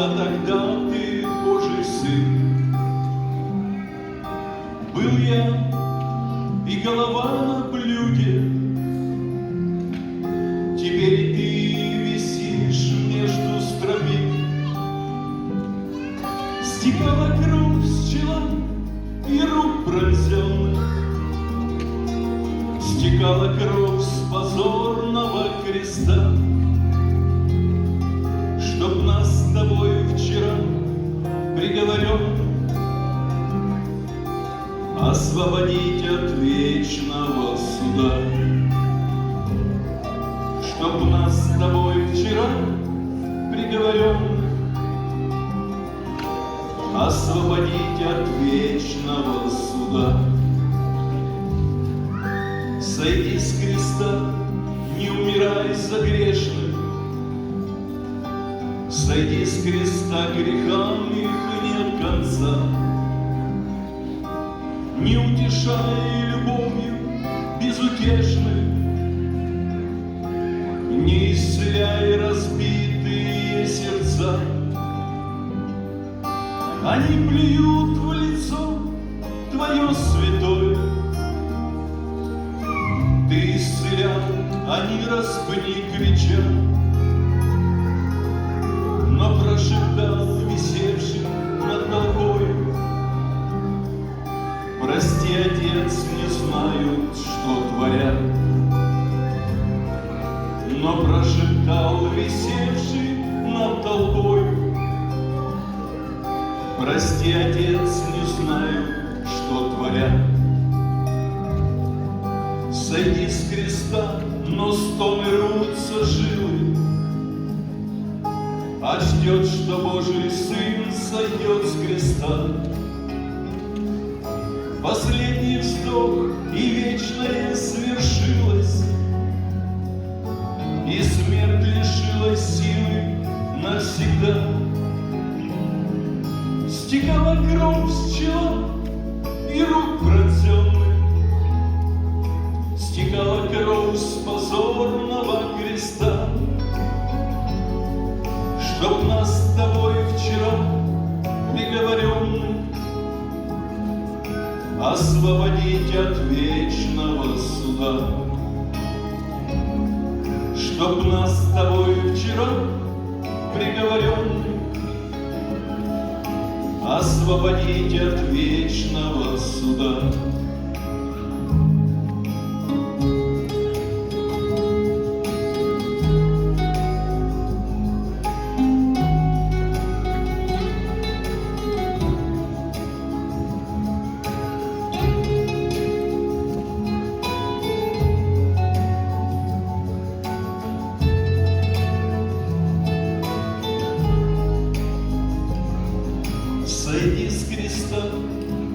креста, тогда ты Божий Сын. Был я и голова на блюде, теперь ты висишь между стропил. Стекала кровь с чела и рук пронзенных, стекала кровь с позорного креста, чтоб нас с тобой вчера приговоренных освободить от вечного суда. Чтоб нас с тобой вчера приговоренных освободить от вечного суда. Сойди с креста, не умирай за грешных, сойди с креста, грехам их нет конца. Не утешай любовью безутешных, не исцеляй разбитые сердца. Они плюют в лицо твое святое, ты исцелял, они распни крича. Но прошептал висевший над толпой: прости, Отец, не знают, что творят. Но прошептал висевший над толпой: прости, Отец, не знаю, что творят. Сойди с креста, но стоны рвутся жилы, а ждет, что Божий Сын сойдет с креста. Последний вздох, и вечное свершилось, и смерть лишилась силы навсегда. Стекала кровь с чела и рук пронзенных, стекала кровь с позорного креста, чтоб нас с тобой вчера приговоренных освободить от вечного суда. Чтоб нас с тобой вчера приговоренных освободить от вечного суда. Сойди с креста,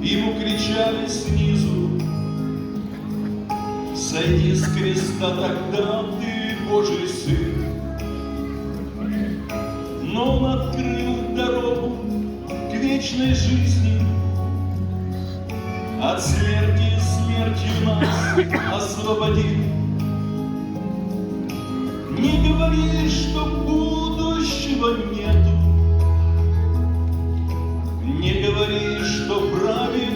ему кричали снизу, сойди с креста, тогда ты Божий Сын. Но он открыл дорогу к вечной жизни, от смерти смертью нас освободил. Не говори, что будущего нету, не говори, что в праве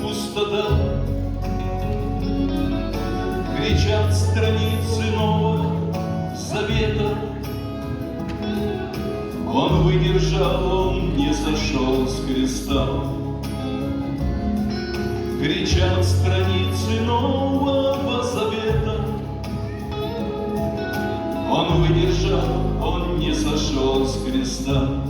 пустота. Кричат страницы Нового Завета. Он выдержал, он не сошел с креста. Кричат страницы Нового Завета. Он выдержал, он не сошел с креста.